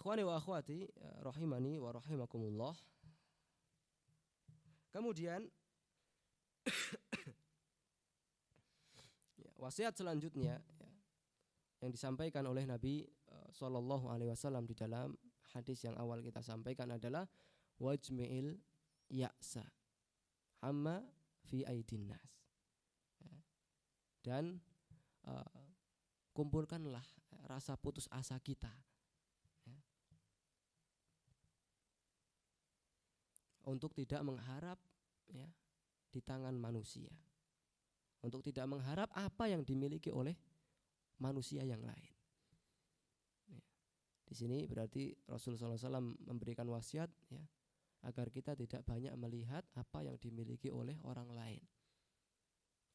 Ikhwani wa akhwati rahimani wa rahimakumullah. Kemudian wasiat selanjutnya yang disampaikan oleh Nabi Shallallahu Alaihi Wasallam di dalam hadis yang awal kita sampaikan adalah wajmi'il ya'sa amma fi aidin nas, dan kumpulkanlah rasa putus asa kita untuk tidak mengharap di tangan manusia, untuk tidak mengharap apa yang dimiliki oleh manusia yang lain. Di sini berarti Rasulullah SAW memberikan wasiat agar kita tidak banyak melihat apa yang dimiliki oleh orang lain,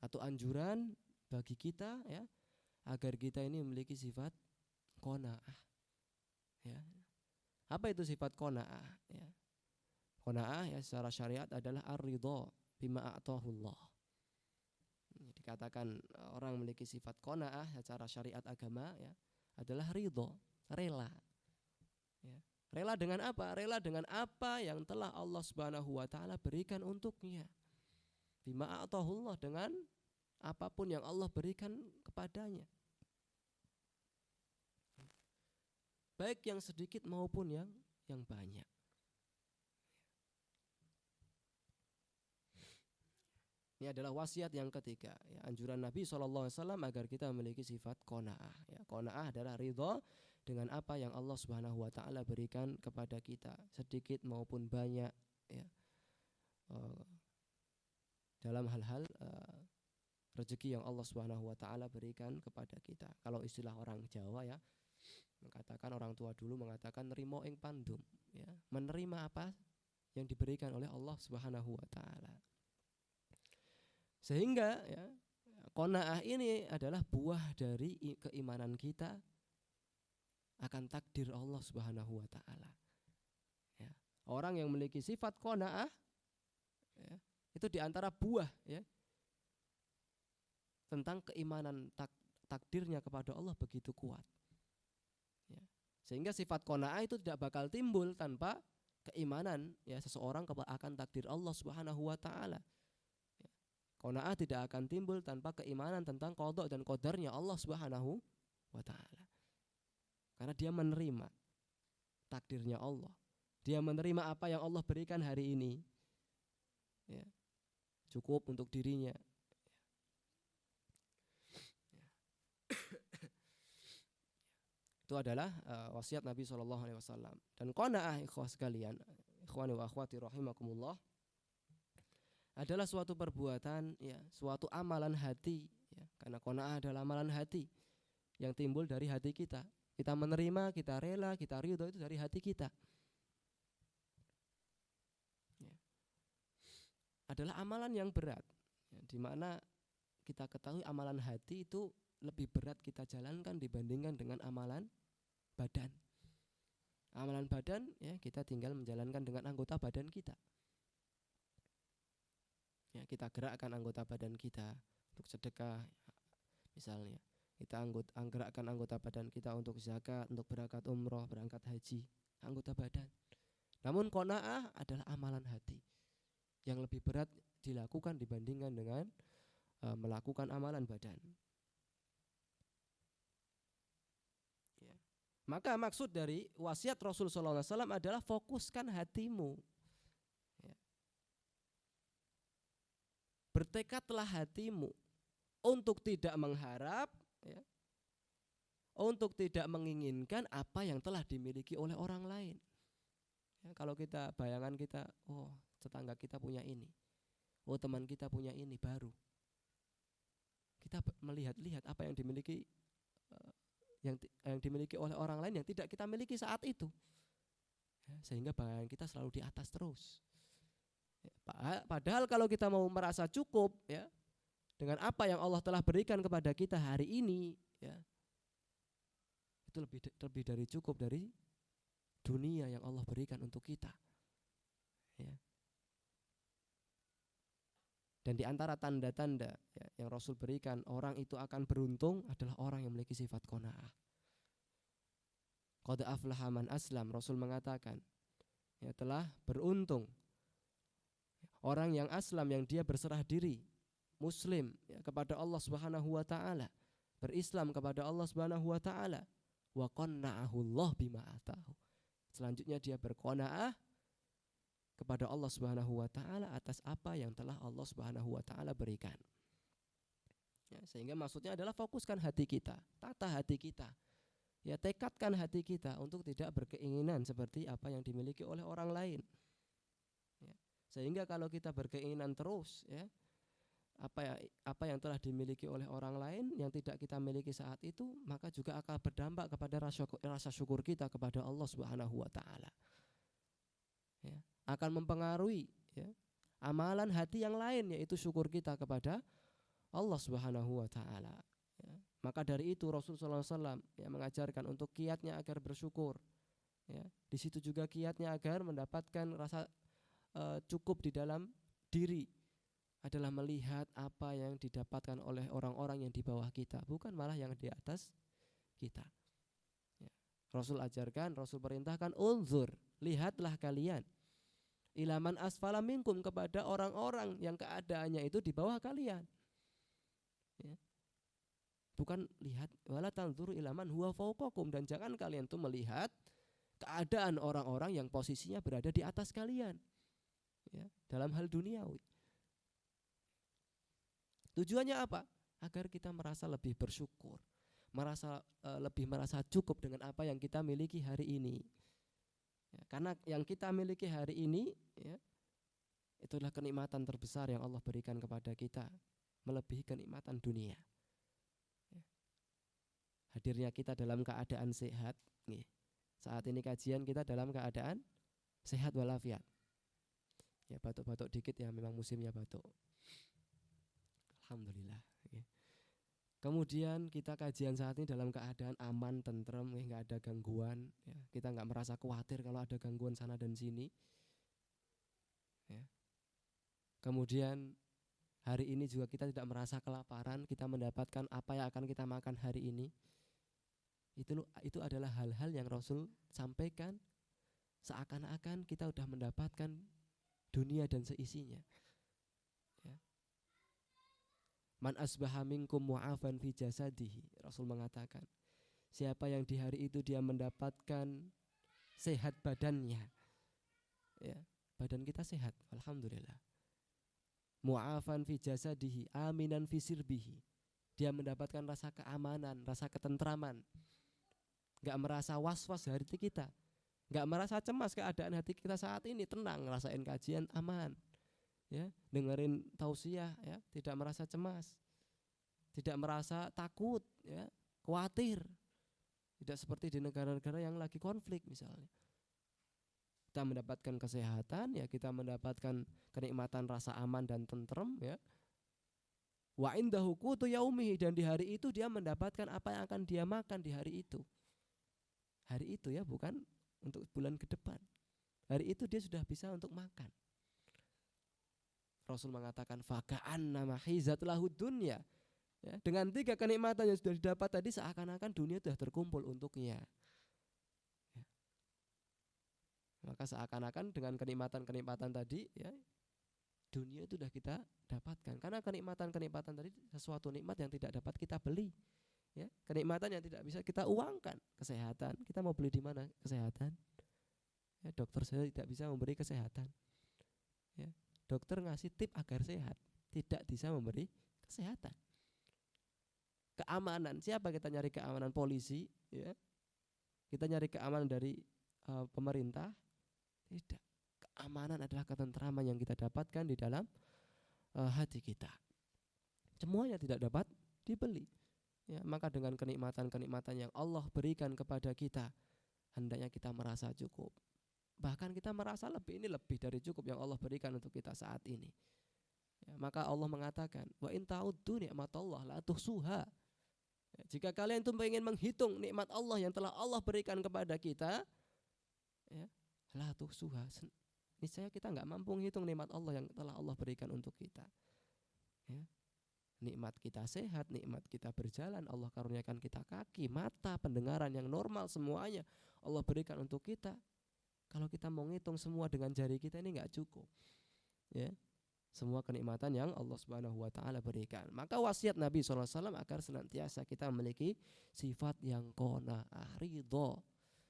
atau anjuran bagi kita agar kita ini memiliki sifat qanaah. Apa itu sifat qanaah? Qanaah secara syariat adalah ar-ridha bima a'tahullah. Dikatakan orang memiliki sifat qanaah secara syariat agama adalah ridha, rela. Rela dengan apa? Rela dengan apa yang telah Allah Subhanahu wa taala berikan untuknya. Bima a'tahullah, dengan apapun yang Allah berikan kepadanya. Baik yang sedikit maupun yang banyak. Ini adalah wasiat yang ketiga, anjuran Nabi SAW agar kita memiliki sifat qanaah. Qanaah adalah ridha dengan apa yang Allah Subhanahu wa taala berikan kepada kita, sedikit maupun banyak, dalam hal-hal rezeki yang Allah Subhanahu wa taala berikan kepada kita. Kalau istilah orang Jawa mengatakan, orang tua dulu mengatakan nrimo ing pandum, menerima apa yang diberikan oleh Allah Subhanahu wa taala. Sehingga qanaah ini adalah buah dari keimanan kita akan takdir Allah Subhanahu wa taala. Orang yang memiliki sifat qanaah itu diantara buah tentang keimanan takdirnya kepada Allah begitu kuat. Sehingga sifat qanaah itu tidak bakal timbul tanpa keimanan seseorang akan takdir Allah Subhanahu wa taala. Qanaah tidak akan timbul tanpa keimanan tentang qada dan qadarnya Allah Subhanahu wa taala. Karena dia menerima takdirnya Allah. Dia menerima apa yang Allah berikan hari ini. Cukup untuk dirinya. Itu adalah wasiat Nabi SAW. Dan qanaah, ikhwah sekalian, ikhwani wa akhwati rahimakumullah, adalah suatu perbuatan, suatu amalan hati, karena qanaah adalah amalan hati yang timbul dari hati kita. Kita menerima, kita rela, kita ridho, itu dari hati kita. Adalah amalan yang berat, di mana kita ketahui amalan hati itu lebih berat kita jalankan dibandingkan dengan amalan badan. Amalan badan kita tinggal menjalankan dengan anggota badan kita. Kita gerakkan anggota badan kita untuk sedekah, misalnya. Kita gerakkan anggota badan kita untuk zakat, untuk berangkat umroh, berangkat haji, anggota badan. Namun qanaah adalah amalan hati yang lebih berat dilakukan dibandingkan dengan melakukan amalan badan. Maka maksud dari wasiat Rasul SAW adalah fokuskan hatimu. Bertekadlah hatimu untuk tidak mengharap, untuk tidak menginginkan apa yang telah dimiliki oleh orang lain. Kalau kita, bayangan kita, oh tetangga kita punya ini, oh teman kita punya ini baru. Kita melihat-lihat apa yang dimiliki, yang dimiliki oleh orang lain yang tidak kita miliki saat itu, sehingga bayangan kita selalu di atas terus. Padahal kalau kita mau merasa cukup dengan apa yang Allah telah berikan kepada kita hari ini, itu lebih dari cukup dari dunia yang Allah berikan untuk kita. Dan di antara tanda-tanda yang Rasul berikan orang itu akan beruntung adalah orang yang memiliki sifat qanaah. Qad aflaha man aslam, Rasul mengatakan, ya, telah beruntung orang yang aslam, yang dia berserah diri, muslim, ya, kepada Allah Subhanahu wa taala, berislam kepada Allah Subhanahu wa taala, wa qanna'ahu Allah bima atahu. Selanjutnya dia berqanaah kepada Allah Subhanahu wa taala atas apa yang telah Allah Subhanahu wa taala berikan. Ya, sehingga maksudnya adalah fokuskan hati kita, tata hati kita. Ya, tekadkan hati kita untuk tidak berkeinginan seperti apa yang dimiliki oleh orang lain. Ya, sehingga kalau kita berkeinginan terus, ya, apa yang telah dimiliki oleh orang lain yang tidak kita miliki saat itu, maka juga akan berdampak kepada rasa syukur kita kepada Allah Subhanahu wa taala. Ya, akan mempengaruhi, ya, amalan hati yang lain, yaitu syukur kita kepada Allah Subhanahu wa taala. Ya, maka dari itu Rasulullah SAW, ya, mengajarkan untuk kiatnya agar bersyukur. Ya, di situ juga kiatnya agar mendapatkan rasa cukup di dalam diri adalah melihat apa yang didapatkan oleh orang-orang yang di bawah kita, bukan malah yang di atas kita. Ya, Rasul ajarkan, Rasul perintahkan, unzur, lihatlah kalian, ilaman asfala minkum, kepada orang-orang yang keadaannya itu di bawah kalian. Ya. Bukan lihat, wala tanzuru ilaman huwa fawqakum, dan jangan kalian tuh melihat keadaan orang-orang yang posisinya berada di atas kalian, ya, dalam hal duniawi. Tujuannya apa? Agar kita merasa lebih bersyukur, lebih merasa cukup dengan apa yang kita miliki hari ini. Ya, karena yang kita miliki hari ini, ya, itulah kenikmatan terbesar yang Allah berikan kepada kita, melebihi kenikmatan dunia. Ya. Hadirnya kita dalam keadaan sehat. Nih, saat ini kajian kita dalam keadaan sehat walafiat. Ya, batuk-batuk dikit, ya, memang musimnya batuk. Alhamdulillah. Ya. Kemudian kita kajian saat ini dalam keadaan aman, tentrem, nggak ada gangguan. Ya. Kita nggak merasa khawatir kalau ada gangguan sana dan sini. Ya. Kemudian hari ini juga kita tidak merasa kelaparan, kita mendapatkan apa yang akan kita makan hari ini. Itu adalah hal-hal yang Rasul sampaikan seakan-akan kita sudah mendapatkan dunia dan seisinya. Ya. Man asbaha minkum mu'afan fi jasadihi, Rasul mengatakan, siapa yang di hari itu dia mendapatkan sehat badannya, ya, badan kita sehat, alhamdulillah. Mu'afan fi jasadihi, aminan fi sirbihi, dia mendapatkan rasa keamanan, rasa ketentraman, gak merasa was-was hati kita, gak merasa cemas keadaan hati kita saat ini, tenang, ngerasain kajian aman, ya, dengerin tausiah, ya, tidak merasa cemas, tidak merasa takut, ya, khawatir, tidak seperti di negara-negara yang lagi konflik misalnya. Kita mendapatkan kesehatan, ya, kita mendapatkan kenikmatan rasa aman dan tentrem, ya. Wa indahu qutu yaumihi, dan di hari itu dia mendapatkan apa yang akan dia makan di hari itu. Hari itu, ya, bukan untuk bulan ke depan. Hari itu dia sudah bisa untuk makan. Rasul mengatakan faka'anna mahizat lahu dunya. Ya, dengan 3 kenikmatan yang sudah didapat tadi, seakan-akan dunia sudah terkumpul untuknya. Ya. Maka seakan-akan dengan kenikmatan-kenikmatan tadi, ya, dunia itu sudah kita dapatkan. Karena kenikmatan-kenikmatan tadi sesuatu nikmat yang tidak dapat kita beli. Ya, kenikmatan yang tidak bisa kita uangkan. Kesehatan, kita mau beli di mana kesehatan? Ya, dokter saya tidak bisa memberi kesehatan. Ya, dokter ngasih tip agar sehat, tidak bisa memberi kesehatan. Keamanan, siapa kita nyari keamanan? Polisi, ya. Kita nyari keamanan dari pemerintah? Tidak. Keamanan adalah ketentraman yang kita dapatkan di dalam hati kita. Semuanya tidak dapat dibeli. Ya, maka dengan kenikmatan-kenikmatan yang Allah berikan kepada kita, hendaknya kita merasa cukup. Bahkan kita merasa lebih dari cukup yang Allah berikan untuk kita saat ini. Ya, maka Allah mengatakan, wa in ta'uddu ni'matallah la tuhsuha. Ya, jika kalian itu ingin menghitung nikmat Allah yang telah Allah berikan kepada kita, ya, la tuhsuha, niscaya kita enggak mampu menghitung nikmat Allah yang telah Allah berikan untuk kita. Ya. Nikmat kita sehat, nikmat kita berjalan, Allah karuniakan kita kaki, mata, pendengaran yang normal, semuanya Allah berikan untuk kita. Kalau kita mau ngitung semua dengan jari kita ini nggak cukup, ya. Semua kenikmatan yang Allah Subhanahu wa taala berikan. Maka wasiat Nabi SAW agar senantiasa kita memiliki sifat yang qanaah, ridho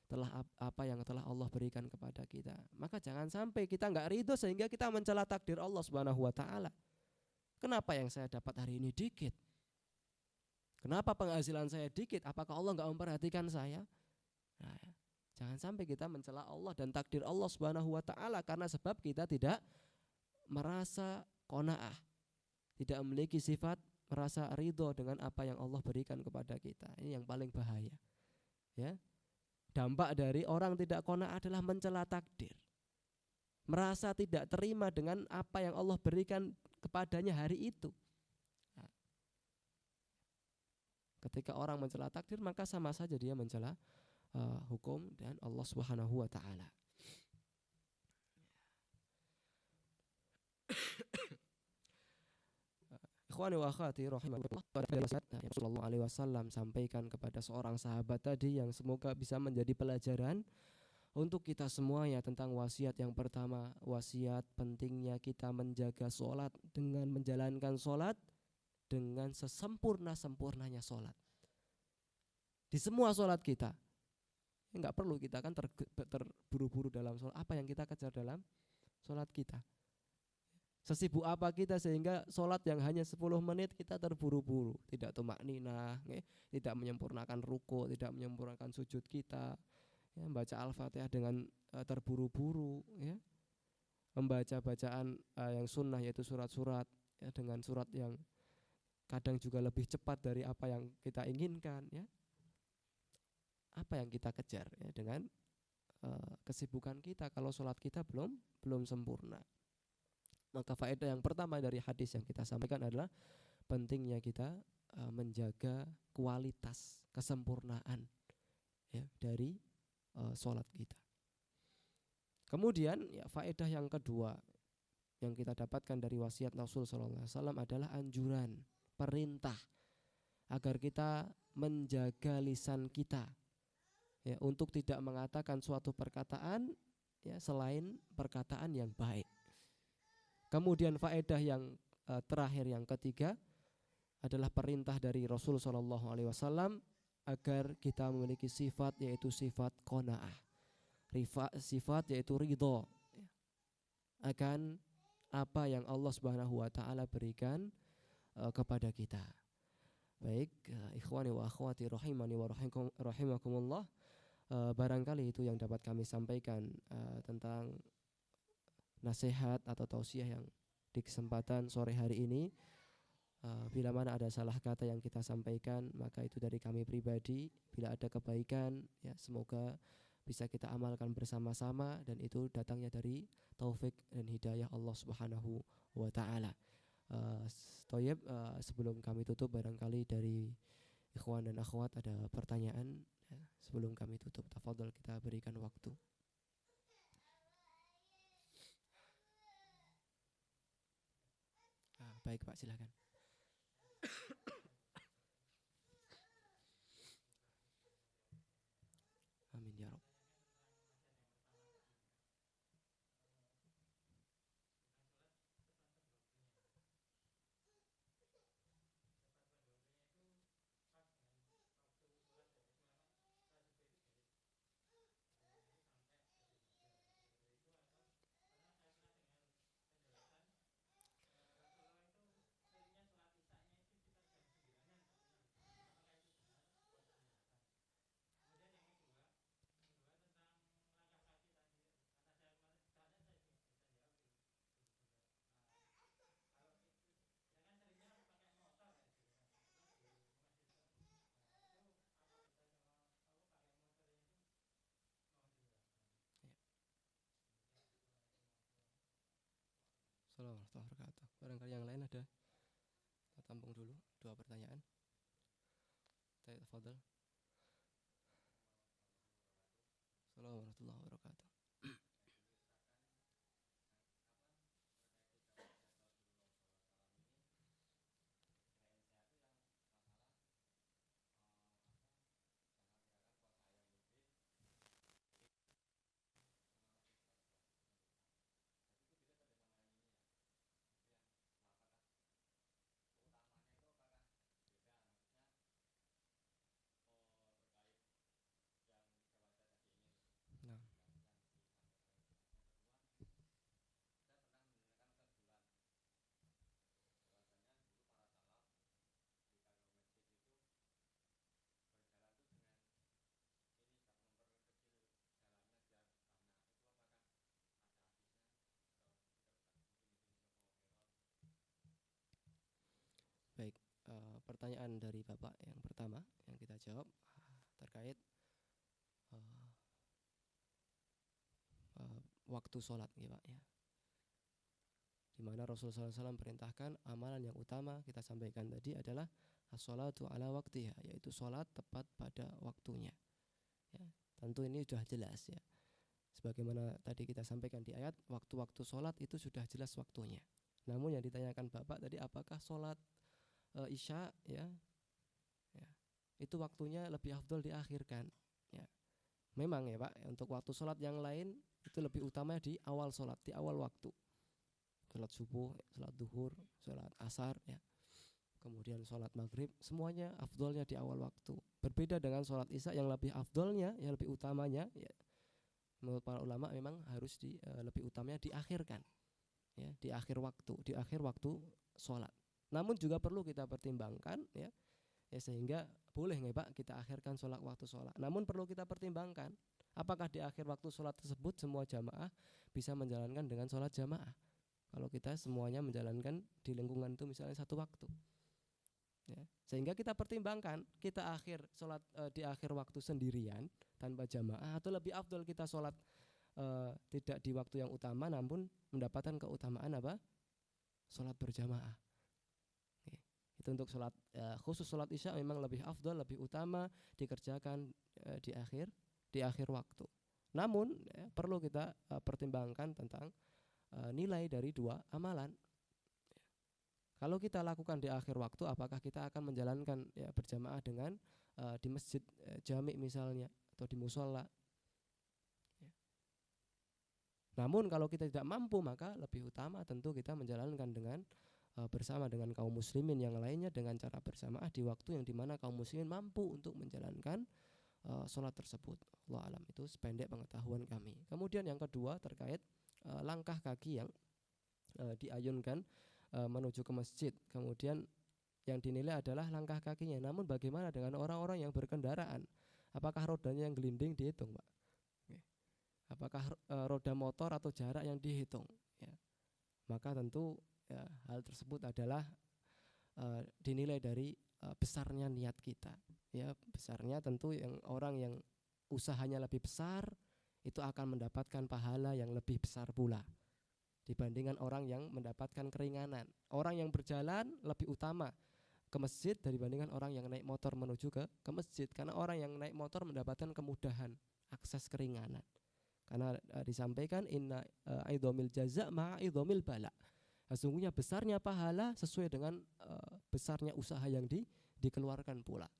telah apa yang telah Allah berikan kepada kita. Maka jangan sampai kita nggak ridho sehingga kita mencela takdir Allah Subhanahu wa taala. Kenapa yang saya dapat hari ini dikit? Kenapa penghasilan saya dikit? Apakah Allah nggak memperhatikan saya? Nah, jangan sampai kita mencela Allah dan takdir Allah Subhanahu wa taala karena sebab kita tidak merasa qanaah, tidak memiliki sifat merasa ridho dengan apa yang Allah berikan kepada kita. Ini yang paling bahaya, ya. Dampak dari orang tidak qanaah adalah mencela takdir, merasa tidak terima dengan apa yang Allah berikan kepadanya hari itu. Nah, ketika orang mencela takdir, maka sama saja dia mencela hukum dan Allah Subhanahu wa taala. Ikhwani wa akhwati rahimakumullah, Rasulullah alaihi wasallam sampaikan kepada seorang sahabat tadi yang semoga bisa menjadi pelajaran untuk kita semua, ya, tentang wasiat yang pertama, wasiat pentingnya kita menjaga sholat dengan menjalankan sholat dengan sesempurna-sempurnanya sholat. Di semua sholat kita, enggak perlu kita kan terburu-buru dalam sholat. Apa yang kita kejar dalam sholat kita? Sesibuk apa kita sehingga sholat yang hanya 10 menit kita terburu-buru, tidak tumakninah, tidak menyempurnakan ruku, tidak menyempurnakan sujud kita, ya, membaca Al-Fatihah dengan terburu-buru, ya, membaca bacaan yang sunnah yaitu surat-surat, ya, dengan surat yang kadang juga lebih cepat dari apa yang kita inginkan, ya. Apa yang kita kejar, ya, dengan kesibukan kita kalau sholat kita belum sempurna. Maka faedah yang pertama dari hadis yang kita sampaikan adalah pentingnya kita menjaga kualitas kesempurnaan, ya, dari sholat kita. Kemudian, ya, faedah yang kedua yang kita dapatkan dari wasiat Rasul SAW adalah anjuran, perintah agar kita menjaga lisan kita, ya, untuk tidak mengatakan suatu perkataan, ya, selain perkataan yang baik. Kemudian faedah yang terakhir yang ketiga adalah perintah dari Rasul Shallallahu Alaihi Wasallam agar kita memiliki sifat yaitu sifat qanaah, sifat yaitu ridho akan apa yang Allah Subhanahu Wa Taala berikan kepada kita. Baik, ikhwani wa akhwati rahimani wa rahimakumullah, barangkali itu yang dapat kami sampaikan tentang nasihat atau tausiah yang di kesempatan sore hari ini. Bila mana ada salah kata yang kita sampaikan, maka itu dari kami pribadi. Bila ada kebaikan, ya, semoga bisa kita amalkan bersama-sama dan itu datangnya dari taufik dan hidayah Allah Subhanahu wa taala. Sebelum kami tutup, barangkali dari ikhwan dan akhwat ada pertanyaan, ya, sebelum kami tutup. Tafadhol, kita berikan waktu. Baik Pak, silakan. Amin ya Rabb. Assalamualaikum warahmatullahi wabarakatuh. Barangkali yang lain ada? Kita tampung dulu 2 pertanyaan. Tafadhol. Assalamualaikum warahmatullahi wabarakatuh. pertanyaan dari Bapak yang pertama yang kita jawab terkait uh, waktu sholat ya Pak ya. Di mana Rasulullah SAW perintahkan amalan yang utama kita sampaikan tadi adalah as-sholatu ala waktiha, yaitu sholat tepat pada waktunya. Ya, tentu ini sudah jelas ya. Sebagaimana tadi kita sampaikan di ayat, waktu-waktu sholat itu sudah jelas waktunya. Namun yang ditanyakan Bapak tadi, apakah sholat isya ya, itu waktunya lebih afdol diakhirkan ya. Memang ya Pak, untuk waktu sholat yang lain itu lebih utama di awal sholat, di awal waktu. Sholat subuh, sholat duhur, sholat asar ya, kemudian sholat maghrib, semuanya afdolnya di awal waktu. Berbeda dengan sholat isya yang lebih afdolnya, yang lebih utamanya ya, menurut para ulama memang harus lebih utamanya diakhirkan ya, di akhir waktu sholat. Namun juga perlu kita pertimbangkan ya, sehingga boleh nggak Pak kita akhirkan waktu sholat. Namun perlu kita pertimbangkan apakah di akhir waktu sholat tersebut semua jamaah bisa menjalankan dengan sholat jamaah. Kalau kita semuanya menjalankan di lingkungan itu misalnya satu waktu ya, sehingga kita pertimbangkan kita akhir sholat di akhir waktu sendirian tanpa jamaah, atau lebih afdol kita sholat tidak di waktu yang utama namun mendapatkan keutamaan apa? Sholat berjamaah. Itu untuk sholat khusus sholat isya memang lebih afdol, lebih utama dikerjakan di akhir waktu. Namun perlu kita pertimbangkan tentang nilai dari dua amalan. Kalau kita lakukan di akhir waktu, apakah kita akan menjalankan ya, berjamaah dengan di masjid jami misalnya, atau di musola ya. Namun kalau kita tidak mampu, maka lebih utama tentu kita menjalankan dengan bersama dengan kaum muslimin yang lainnya dengan cara berjamaah di waktu yang dimana kaum muslimin mampu untuk menjalankan sholat tersebut. Allah alam, itu sependek pengetahuan kami. Kemudian yang kedua terkait langkah kaki yang diayunkan menuju ke masjid, kemudian yang dinilai adalah langkah kakinya. Namun bagaimana dengan orang-orang yang berkendaraan? Apakah rodanya yang gelinding dihitung Pak? Apakah roda motor atau jarak yang dihitung ya? Maka tentu ya, hal tersebut adalah dinilai dari besarnya niat kita ya. Besarnya tentu yang orang yang usahanya lebih besar itu akan mendapatkan pahala yang lebih besar pula dibandingkan orang yang mendapatkan keringanan. Orang yang berjalan lebih utama ke masjid dibandingkan orang yang naik motor menuju ke masjid, karena orang yang naik motor mendapatkan kemudahan, akses keringanan. Karena disampaikan inna idhamil jaza ma'a idhamil bala. Sesungguhnya besarnya pahala sesuai dengan besarnya usaha yang dikeluarkan pula.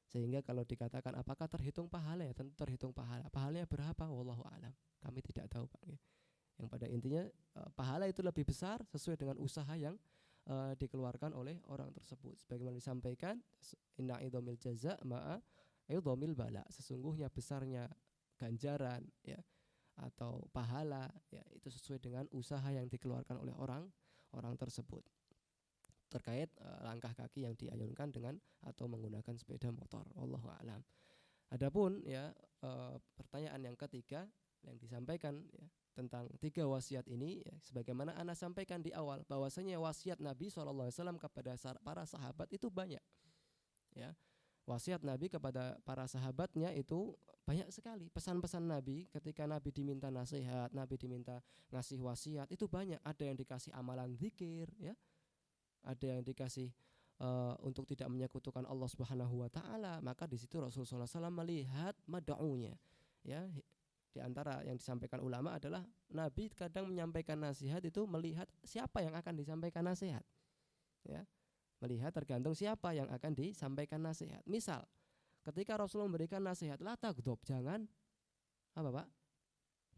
Sehingga kalau dikatakan apakah terhitung pahala, ya tentu terhitung pahala. Pahalanya berapa? Wallahu a'lam. Kami tidak tahu Pak. Yang pada intinya pahala itu lebih besar sesuai dengan usaha yang dikeluarkan oleh orang tersebut. Sebagaimana disampaikan inna idhamil jaza ma'a idhamil bala. Sesungguhnya besarnya ganjaran ya atau pahala ya itu sesuai dengan usaha yang dikeluarkan oleh orang tersebut. Terkait langkah kaki yang diayunkan dengan atau menggunakan sepeda motor, wallahu a'lam. Adapun ya pertanyaan yang ketiga yang disampaikan ya, tentang 3 wasiat ini ya, sebagaimana ana sampaikan di awal bahwasanya wasiat Nabi SAW kepada para sahabat itu banyak ya. Wasiat Nabi kepada para sahabatnya itu banyak sekali. Pesan-pesan Nabi ketika Nabi diminta nasihat, Nabi diminta ngasih wasiat itu banyak. Ada yang dikasih amalan zikir ya, ada yang dikasih untuk tidak menyekutukan Allah Subhanahu wa taala. Maka di situ Rasulullah SAW melihat mad'unya ya. Di antara yang disampaikan ulama adalah Nabi kadang menyampaikan nasihat itu melihat siapa yang akan disampaikan nasihat ya. Melihat tergantung siapa yang akan disampaikan nasihat. Misal ketika Rasulullah memberikan nasihat la taghdab, jangan apa Pak?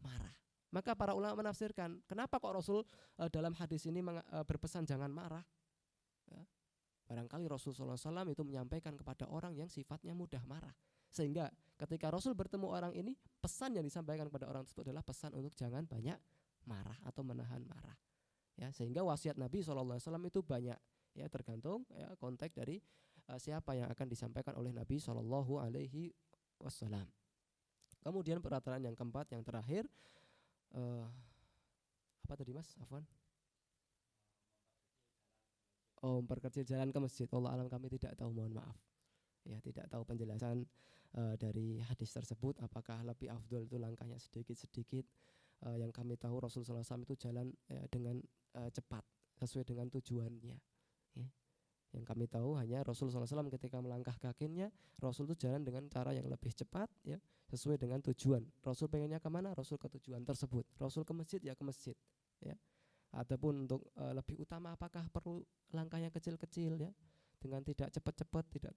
Marah. Maka para ulama menafsirkan kenapa kok Rasul dalam hadis ini berpesan jangan marah ya. Barangkali Rasulullah SAW itu menyampaikan kepada orang yang sifatnya mudah marah, sehingga ketika Rasul bertemu orang ini, pesan yang disampaikan kepada orang tersebut adalah pesan untuk jangan banyak marah atau menahan marah ya. Sehingga wasiat Nabi SAW itu banyak ya, tergantung ya, konteks dari siapa yang akan disampaikan oleh Nabi SAW. Kemudian peraturan yang keempat yang terakhir apa tadi Mas? Afwan. Oh, memperkecil jalan ke masjid. Allah alam, kami tidak tahu, mohon maaf. Ya, tidak tahu penjelasan dari hadis tersebut apakah lebih afdol itu langkahnya sedikit-sedikit. Yang kami tahu Rasulullah SAW itu jalan dengan cepat sesuai dengan tujuannya. Ya. Yang kami tahu hanya Rasulullah SAW ketika melangkah kakinya, Rasul itu jalan dengan cara yang lebih cepat, ya, sesuai dengan tujuan. Rasul pengennya kemana? Rasul ke tujuan tersebut. Rasul ke masjid, ya ke masjid. Ya. Ataupun untuk lebih utama, apakah perlu langkahnya kecil-kecil, ya, dengan tidak cepat-cepat, tidak.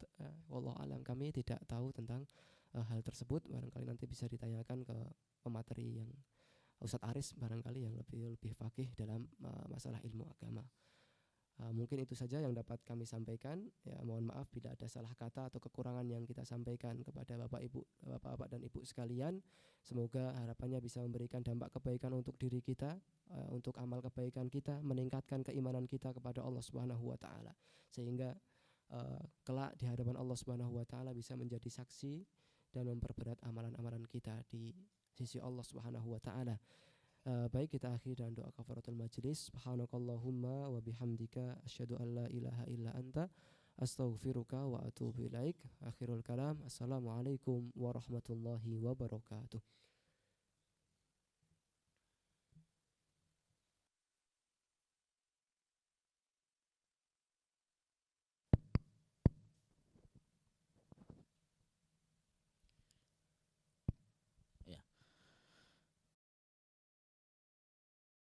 Wallahu alam, kami tidak tahu tentang hal tersebut. Barangkali nanti bisa ditanyakan ke pemateri yang Ustadz Aris, barangkali yang lebih fakih dalam masalah ilmu agama. Mungkin itu saja yang dapat kami sampaikan. Ya, mohon maaf bila ada salah kata atau kekurangan yang kita sampaikan kepada Bapak-Bapak dan Ibu sekalian. Semoga harapannya bisa memberikan dampak kebaikan untuk diri kita, untuk amal kebaikan kita, meningkatkan keimanan kita kepada Allah Subhanahu wa taala. Sehingga kelak di hadapan Allah Subhanahu wa taala bisa menjadi saksi dan memperberat amalan-amalan kita di sisi Allah Subhanahu wa taala. Baik, kita akhiri dengan doa kafaratul majlis. Subhanakallahumma wa bihamdika asyhadu an la ilaha illa anta astaghfiruka wa atubu ilaik. Akhirul kalam. Assalamualaikum warahmatullahi wabarakatuh.